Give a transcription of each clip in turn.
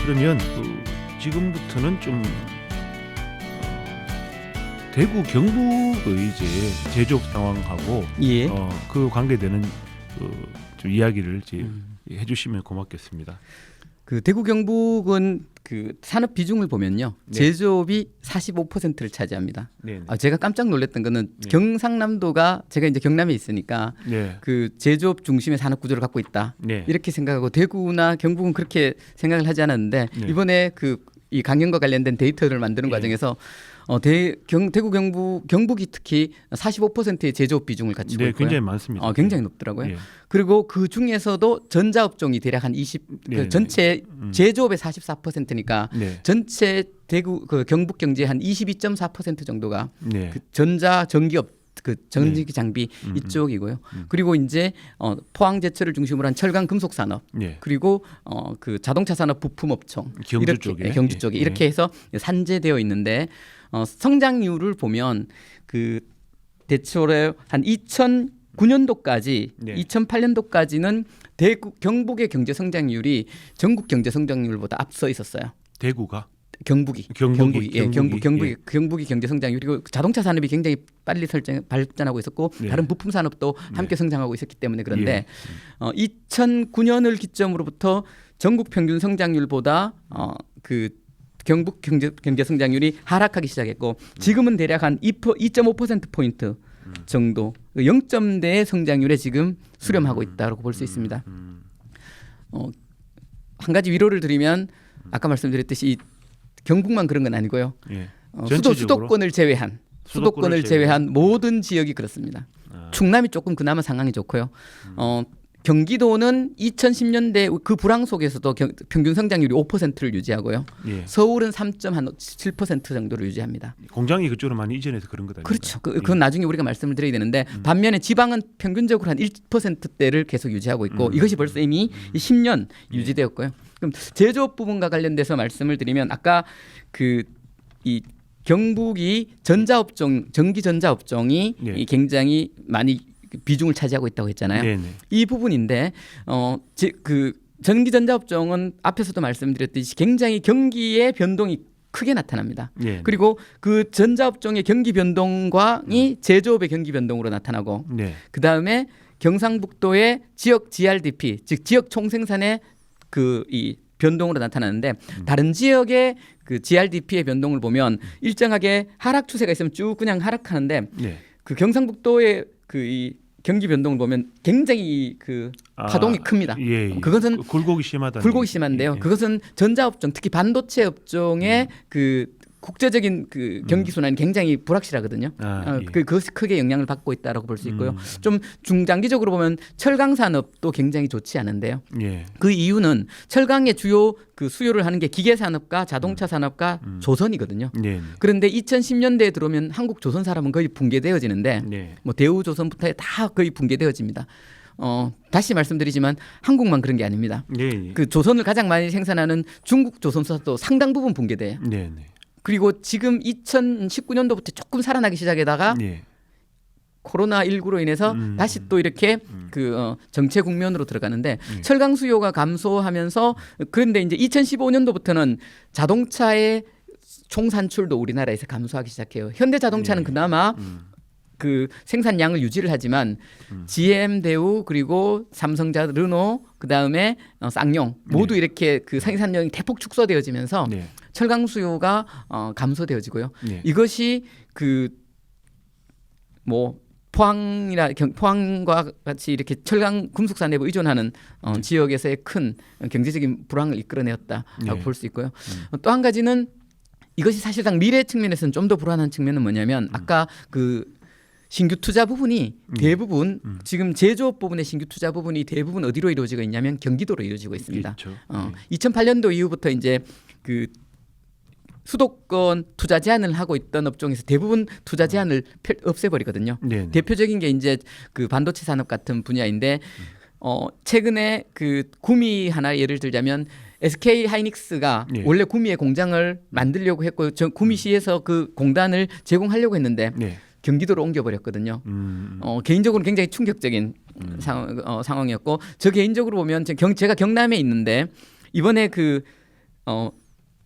그러면 지금부터는 좀 대구 경북의 이제 제조업 상황하고 예. 그 관계되는 좀 이야기를 이제 해주시면 고맙겠습니다. 그 대구 경북은 그 산업 비중을 보면요, 네. 제조업이 45%를 차지합니다. 네. 제가 깜짝 놀랐던 거는 네. 경상남도가 제가 이제 경남에 있으니까 네. 그 제조업 중심의 산업 구조를 갖고 있다 네. 이렇게 생각하고 대구나 경북은 그렇게 생각을 하지 않았는데 네. 이번에 그 이 강연과 관련된 데이터를 만드는 네. 과정에서 대구 경북이 특히 45%의 제조업 비중을 갖추고 네, 있고요. 굉장히 많습니다. 굉장히 높더라고요. 예. 그리고 그 중에서도 전자업종이 대략 한 20, 네, 그 전체 제조업의 44%니까 네. 전체 대구 그 경북 경제의 한 22.4% 정도가 네. 그 전자 전기업 그 전기 장비 이쪽이고요. 그리고 이제 포항 제철을 중심으로 한 철강 금속 산업, 네. 그리고 그 자동차 산업 부품 업종 경주 이렇게, 쪽에. 경주 쪽에 예. 이렇게 해서 산재되어 있는데 성장률을 보면 그 대체로 한 2009년도까지 네. 2008년도까지는 대구 경북의 경제 성장률이 전국 경제 성장률보다 앞서 있었어요. 대구가 경북이 경북이 경제 성장률, 그리고 자동차 산업이 굉장히 빨리 발전하고 있었고 네. 다른 부품 산업도 함께 성장하고 있었기 때문에 그런데 예. 2009년을 기점으로부터 전국 평균 성장률보다 그 경북 경제 성장률이 하락하기 시작했고 지금은 대략 한 2.5% 포인트 정도 0점대의 성장률에 지금 수렴하고 있다고 볼 수 있습니다. 한 가지 위로를 드리면 아까 말씀드렸듯이 경북만 그런 건 아니고요. 예. 수도권을 제외한 모든 지역이 그렇습니다. 충남이 조금 그나마 상황이 좋고요. 경기도는 2010년대 그 불황 속에서도 평균 성장률이 5%를 유지하고요. 예. 서울은 3.7% 정도를 유지합니다. 공장이 그쪽으로 많이 이전해서 그런 거다. 그렇죠. 그건 나중에 우리가 말씀을 드려야 되는데 반면에 지방은 평균적으로 한 1%대를 계속 유지하고 있고 이것이 벌써 이미 10년 유지되었고요. 그럼 제조업 부분과 관련돼서 말씀을 드리면 아까 이 경북이 전기 전자업종이 네. 굉장히 많이 비중을 차지하고 있다고 했잖아요. 네네. 이 부분인데 그 전기 전자업종은 앞에서도 말씀드렸듯이 굉장히 경기의 변동이 크게 나타납니다. 네. 그리고 그 전자업종의 경기 변동이 제조업의 경기 변동으로 나타나고 네. 그 다음에 경상북도의 지역 GRDP 즉 지역 총생산의 이 변동으로 나타나는데 다른 지역의 그 GRDP의 변동을 보면 일정하게 하락 추세가 있으면 쭉 그냥 하락하는데 네. 그 경상북도의 이 경기 변동을 보면 굉장히 파동이 큽니다. 예. 그것은 굴곡이 심하다. 굴곡이 심한데요. 예. 그것은 전자업종 특히 반도체 업종의 국제적인 경기 순환이 굉장히 불확실하거든요. 예. 그것이 크게 영향을 받고 있다라고 볼 수 있고요. 좀 중장기적으로 보면 철강 산업도 굉장히 좋지 않은데요. 예. 그 이유는 철강의 주요 수요를 하는 게 기계 산업과 자동차 산업과 조선이거든요. 네. 그런데 2010년대에 들어오면 한국 조선 산업은 거의 붕괴되어지는데 네. 뭐 대우조선부터 다 거의 붕괴되어집니다. 다시 말씀드리지만 한국만 그런 게 아닙니다. 네. 그 조선을 가장 많이 생산하는 중국 조선사도 상당 부분 붕괴돼요. 네. 그리고 지금 2019년도부터 조금 살아나기 시작하다가 네. 코로나19로 인해서 다시 또 이렇게 정체 국면으로 들어가는데 철강 수요가 감소하면서 그런데 이제 2015년도부터는 자동차의 총 산출도 우리나라에서 감소하기 시작해요. 현대자동차는 그나마 그 생산량을 유지를 하지만 GM, 대우 그리고 삼성자, 르노 그다음에 쌍용 모두 이렇게 그 생산량이 대폭 축소되어지면서 네. 철강 수요가 감소되어지고요. 네. 이것이 포항과 같이 이렇게 철강 금속 산업에 의존하는 지역에서의 큰 경제적인 불황을 이끌어내었다라고 네. 볼 수 있고요. 또 한 가지는 이것이 사실상 미래 측면에서는 좀 더 불안한 측면은 뭐냐면 아까 신규 투자 부분이 대부분 지금 제조업 부분의 신규 투자 부분이 대부분 어디로 이루어지고 있냐면 경기도로 이루어지고 있습니다. 그렇죠. 2008년도 이후부터 이제 수도권 투자 제한을 하고 있던 업종에서 대부분 투자 제한을 없애버리거든요. 네. 대표적인 게 이제 반도체 산업 같은 분야인데 최근에 구미 하나 예를 들자면 SK 하이닉스가 네. 원래 구미에 공장을 만들려고 했고 구미시에서 그 공단을 제공하려고 했는데 네. 경기도로 옮겨버렸거든요. 개인적으로 굉장히 충격적인 상황이었고 저 개인적으로 보면 제가 경남에 있는데 이번에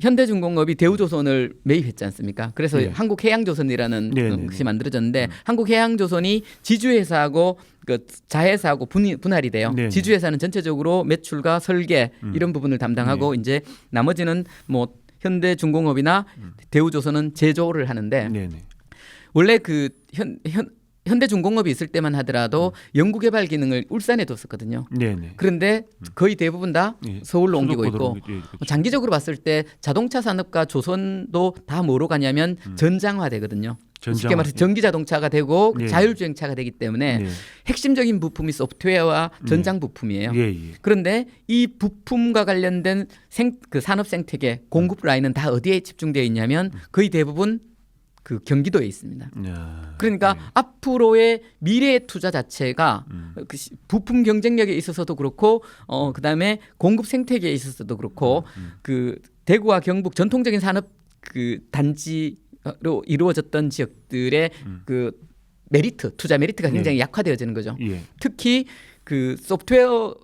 현대중공업이 대우조선을 매입했지 않습니까? 그래서 네. 한국해양조선이라는 네, 네, 것이 만들어졌는데 한국해양조선이 지주회사하고 그 자회사하고 분할이 돼요. 네, 네. 지주회사는 전체적으로 매출과 설계 이런 부분을 담당하고 이제 나머지는 뭐 현대중공업이나 대우조선은 제조를 하는데 네, 네. 원래 그 현대중공업이 있을 때만 하더라도 연구개발 기능을 울산에 뒀었거든요. 네, 네. 그런데 거의 대부분 다 예. 서울로 옮기고 수도권으로 있고 옮기- 예, 그렇죠. 장기적으로 봤을 때 자동차 산업과 조선도 다 뭐로 가냐면 전장화되거든요. 쉽게 전장화. 말해서 전기 자동차가 되고 예. 자율주행차가 되기 때문에 네. 핵심적인 부품이 소프트웨어와 전장 부품이에요. 예, 예. 그런데 이 부품과 관련된 그 산업 생태계 공급 라인은 다 어디에 집중되어 있냐면 거의 대부분 그 경기도에 있습니다. 야, 그러니까 예. 앞으로의 미래의 투자 자체가 그 부품 경쟁력에 있어서도 그렇고 그다음에 공급 생태계에 있어서도 그렇고 그 대구와 경북 전통적인 산업 그 단지로 이루어졌던 지역들의 그 메리트 투자 메리트가 굉장히 약화되어지는 거죠. 예. 특히 그 소프트웨어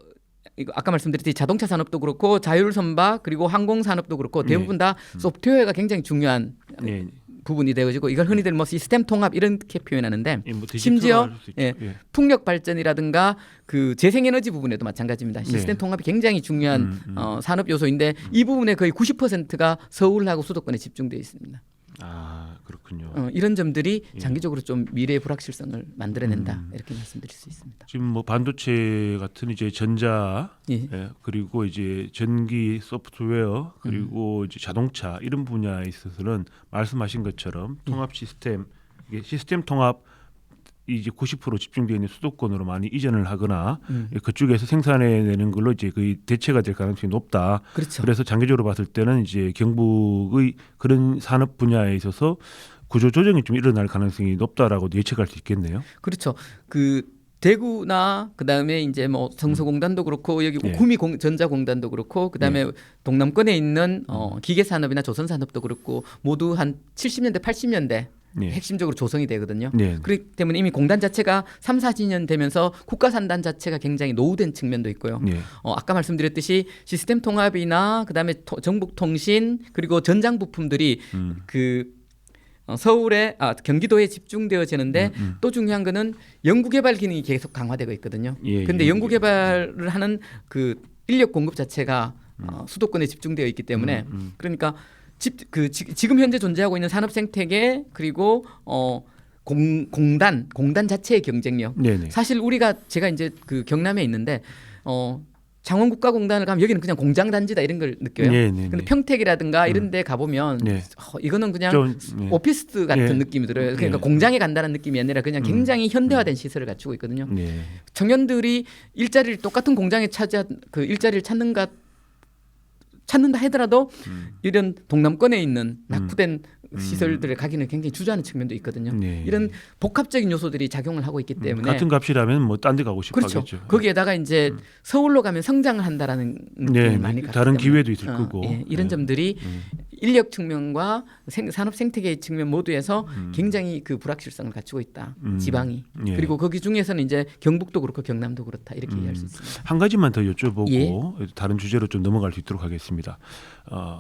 이거 아까 말씀드렸듯이 자동차 산업도 그렇고 자율선박 그리고 항공 산업도 그렇고 대부분 다 소프트웨어가 굉장히 중요한 예. 부분이 되어지고 이걸 흔히들 뭐 시스템 통합 이렇게 표현하는데 예, 뭐 디지털화 심지어 할수 있죠. 예, 예. 풍력 발전이라든가 그 재생에너지 부분에도 마찬가지입니다. 시스템 네. 통합이 굉장히 중요한 산업 요소인데 이 부분의 거의 90%가 서울하고 수도권에 집중되어 있습니다. 아, 그렇군요. 이런 점들이 장기적으로 좀 미래의 불확실성을 만들어낸다 이렇게 말씀드릴 수 있습니다. 지금 뭐 반도체 같은 이제 전자 예. 예, 그리고 이제 전기 소프트웨어 그리고 이제 자동차 이런 분야에 있어서는 말씀하신 것처럼 통합 시스템 이게 시스템 통합 이제 90% 집중되어 있는 수도권으로 많이 이전을 하거나 그쪽에서 생산해내는 걸로 이제 거의 대체가 될 가능성이 높다. 그렇죠. 그래서 장기적으로 봤을 때는 이제 경북의 그런 산업 분야에 있어서 구조 조정이 좀 일어날 가능성이 높다라고 예측할 수 있겠네요. 그렇죠. 그 대구나 그다음에 이제 뭐 성서공단도 그렇고 여기 예. 구미 전자공단도 그렇고 그다음에 동남권에 있는 기계 산업이나 조선 산업도 그렇고 모두 한 70년대 80년대 네. 핵심적으로 조성이 되거든요. 네. 그렇기 때문에 이미 공단 자체가 3, 40년 되면서 국가 산단 자체가 굉장히 노후된 측면도 있고요. 네. 아까 말씀드렸듯이 시스템 통합이나 그다음에 정북 통신 그리고 전장 부품들이 그 서울에 경기도에 집중되어지는데 또 중요한 거는 연구개발 기능이 계속 강화되고 있거든요. 예, 그런데 예. 연구개발을 하는 그 인력 공급 자체가 수도권에 집중되어 있기 때문에 그러니까 지금 현재 존재하고 있는 산업 생태계 그리고 공단 자체의 경쟁력. 네네. 사실 우리가 제가 이제 그 경남에 있는데 창원국가공단을 가면 여기는 그냥 공장 단지다 이런 걸 느껴요. 네네네. 근데 평택이라든가 이런 데 가보면 네. 이거는 그냥 좀, 네. 오피스 같은 네. 느낌이 들어요. 그러니까 네. 공장에 간다는 느낌이 아니라 그냥 굉장히 현대화된 시설을 갖추고 있거든요. 네. 청년들이 일자리를 똑같은 공장에 그 일자리를 찾는다 하더라도 이런 동남권에 있는 낙후된 시설들을 가기는 굉장히 주저하는 측면도 있거든요. 네. 이런 복합적인 요소들이 작용을 하고 있기 때문에 같은 값이라면 뭐 딴 데 가고 그렇죠. 싶어하겠죠. 거기에다가 이제 서울로 가면 성장을 한다라는 느낌을 네, 많이 갖기 다른 때문에. 기회도 있을 거고. 예, 이런 네. 점들이 인력 측면과 산업 생태계 측면 모두에서 굉장히 그 불확실성을 갖추고 있다. 지방이 예. 그리고 거기 중에서는 이제 경북도 그렇고 경남도 그렇다 이렇게 이해할 수 있습니다. 한 가지만 더 여쭤보고 예. 다른 주제로 좀 넘어갈 수 있도록 하겠습니다.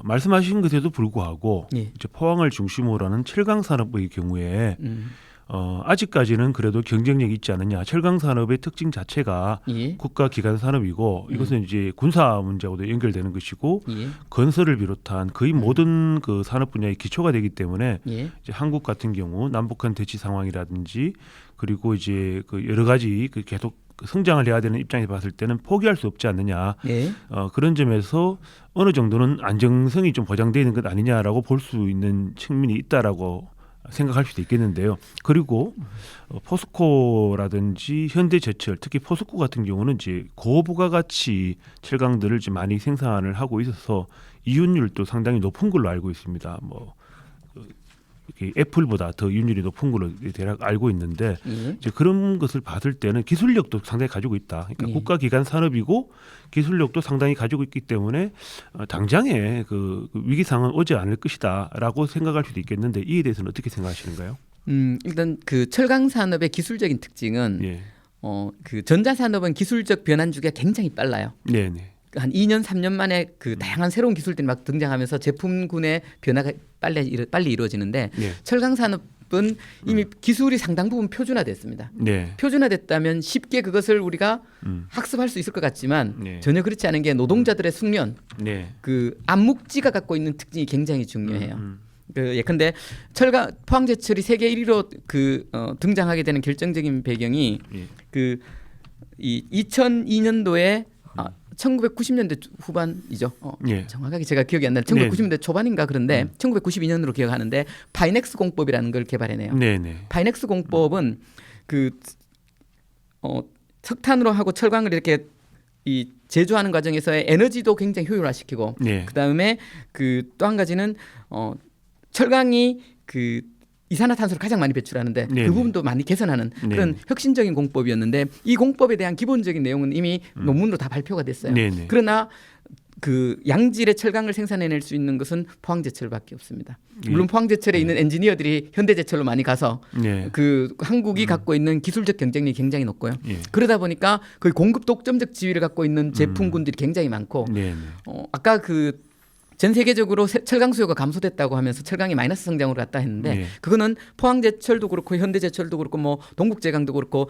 말씀하신 것에도 불구하고 예. 이제 포항을 중심으로 하는 철강 산업의 경우에 아직까지는 그래도 경쟁력이 있지 않느냐. 철강 산업의 특징 자체가 예. 국가 기관 산업이고 이것은 이제 군사 문제하고도 연결되는 것이고 예. 건설을 비롯한 거의 모든 그 산업 분야의 기초가 되기 때문에 예. 이제 한국 같은 경우 남북한 대치 상황이라든지 그리고 이제 그 여러 가지 그 계속 성장을 해야 되는 입장에서 봤을 때는 포기할 수 없지 않느냐. 예. 그런 점에서 어느 정도는 안정성이 좀 보장되어 있는 것 아니냐라고 볼 수 있는 측면이 있다라고 생각할 수도 있겠는데요. 그리고 포스코라든지 현대제철, 특히 포스코 같은 경우는 이제 고부가가치 철강들을 이제 많이 생산을 하고 있어서 이윤율도 상당히 높은 걸로 알고 있습니다. 뭐 이렇게 애플보다 더 이윤율이 높은 걸로 대략 알고 있는데 이제 그런 것을 봤을 때는 기술력도 상당히 가지고 있다. 그러니까 국가기관 산업이고 기술력도 상당히 가지고 있기 때문에 당장에 그 위기 상황은 오지 않을 것이다라고 생각할 수도 있겠는데 이에 대해서는 어떻게 생각하시는가요? 일단 그 철강 산업의 기술적인 특징은 예. 그 전자 산업은 기술적 변환 주기가 굉장히 빨라요. 네네. 한 2년 3년 만에 그 다양한 새로운 기술들이 막 등장하면서 제품군의 변화가 빨리 이루어지는데 네. 철강 산업은 이미 기술이 상당 부분 표준화됐습니다. 네. 표준화됐다면 쉽게 그것을 우리가 학습할 수 있을 것 같지만 네. 전혀 그렇지 않은 게 노동자들의 숙련, 네. 그 암묵지가 갖고 있는 특징이 굉장히 중요해요. 예컨대 철강 포항제철이 세계 1위로 등장하게 되는 결정적인 배경이 예. 이 2002년도에 1990년대 후반이죠. 예. 정확하게 제가 기억이 안 나요. 1990년대 초반인가 그런데 1992년으로 기억하는데 파이넥스 공법이라는 걸 개발해내요. 네네. 파이넥스 공법은 석탄으로 하고 철강을 이렇게 이 제조하는 과정에서의 에너지도 굉장히 효율화시키고 네. 그다음에 또 한 가지는 철강이 이산화탄소를 가장 많이 배출하는데 네네. 그 부분도 많이 개선하는 그런 네네. 혁신적인 공법이었는데 이 공법에 대한 기본적인 내용은 이미 논문으로 다 발표가 됐어요. 네네. 그러나 양질의 철강을 생산해낼 수 있는 것은 포항제철밖에 없습니다. 물론 포항제철에 있는 엔지니어들이 현대제철로 많이 가서 네. 한국이 갖고 있는 기술적 경쟁력이 굉장히 높고요. 예. 그러다 보니까 거의 공급 독점적 지위를 갖고 있는 제품군들이 굉장히 많고 네네. 아까 전 세계적으로 철강 수요가 감소됐다고 하면서 철강이 마이너스 성장으로 갔다 했는데 네. 그거는 포항제철도 그렇고 현대제철도 그렇고 뭐 동국제강도 그렇고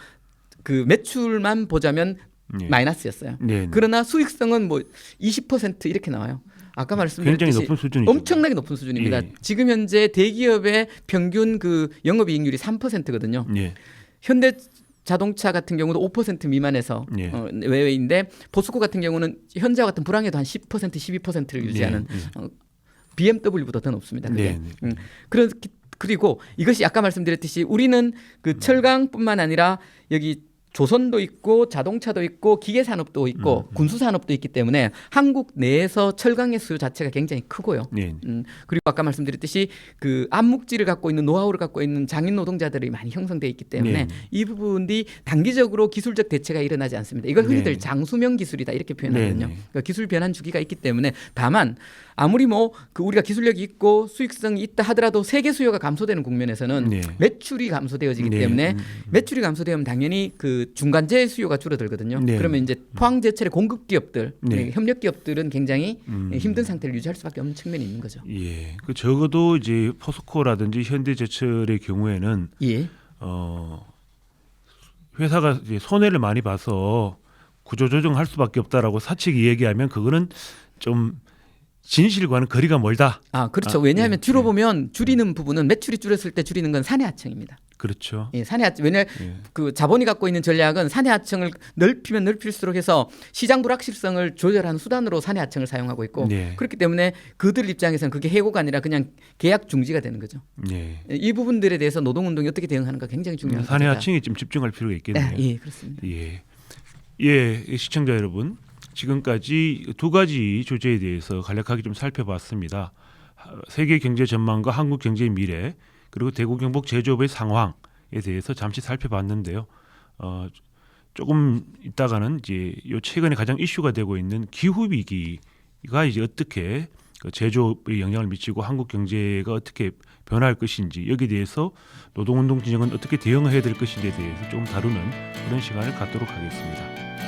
매출만 보자면 네. 마이너스였어요. 네네. 그러나 수익성은 뭐 20% 이렇게 나와요. 아까 굉장히 말씀드렸듯이 높은 수준이죠. 엄청나게 높은 수준입니다. 예. 지금 현재 대기업의 평균 영업이익률이 3%거든요. 예. 현대 자동차 같은 경우도 5% 미만에서 예. 외외인데 포스코 같은 경우는 현재와 같은 불황에도 한 10% 12%를 유지하는 예. BMW보다 더 높습니다. 그게. 네. 그리고 이것이 아까 말씀드렸듯이 우리는 철강뿐만 아니라 여기 조선도 있고 자동차도 있고 기계 산업도 있고 군수 산업도 있기 때문에 한국 내에서 철강의 수요 자체가 굉장히 크고요. 네. 그리고 아까 말씀드렸듯이 암묵지를 갖고 있는 노하우를 갖고 있는 장인 노동자들이 많이 형성돼 있기 때문에 네. 이 부분이 단기적으로 기술적 대체가 일어나지 않습니다. 이걸 흔히들 네. 장수명 기술이다 이렇게 표현하거든요. 네. 그러니까 기술 변환 주기가 있기 때문에 다만 아무리 우리가 기술력이 있고 수익성이 있다 하더라도 세계 수요가 감소되는 국면에서는 네. 매출이 감소되어지기 네. 때문에 매출이 감소되면 당연히 중간재 수요가 줄어들거든요. 네. 그러면 이제 포항제철의 공급 기업들, 네. 협력 기업들은 굉장히 힘든 상태를 유지할 수밖에 없는 측면이 있는 거죠. 예. 적어도 이제 포스코라든지 현대제철의 경우에는 예. 회사가 이제 손해를 많이 봐서 구조조정할 수밖에 없다라고 사측이 얘기하면 그거는 좀 진실과는 거리가 멀다. 그렇죠. 왜냐하면 예. 뒤로 보면 줄이는 부분은 매출이 줄였을 때 줄이는 건 사내하청입니다. 그렇죠. 예, 왜냐 예. 자본이 갖고 있는 전략은 사내하청을 넓히면 넓힐수록 해서 시장 불확실성을 조절하는 수단으로 사내하청을 사용하고 있고 네. 그렇기 때문에 그들 입장에서는 그게 해고가 아니라 그냥 계약 중지가 되는 거죠. 네. 이 부분들에 대해서 노동운동이 어떻게 대응하는가 굉장히 중요한 거죠. 사내하청이 좀 집중할 필요가 있겠네요. 예, 그렇습니다. 예, 시청자 여러분, 지금까지 두 가지 주제에 대해서 간략하게 좀 살펴봤습니다. 세계 경제 전망과 한국 경제의 미래, 그리고 대구 경북 제조업의 상황에 대해서 잠시 살펴봤는데요. 조금 있다가는 이제 요 최근에 가장 이슈가 되고 있는 기후 위기가 이제 어떻게 제조업에 영향을 미치고 한국 경제가 어떻게 변할 것인지, 여기에 대해서 노동운동 진영은 어떻게 대응해야 될 것인지에 대해서 좀 다루는 그런 시간을 갖도록 하겠습니다.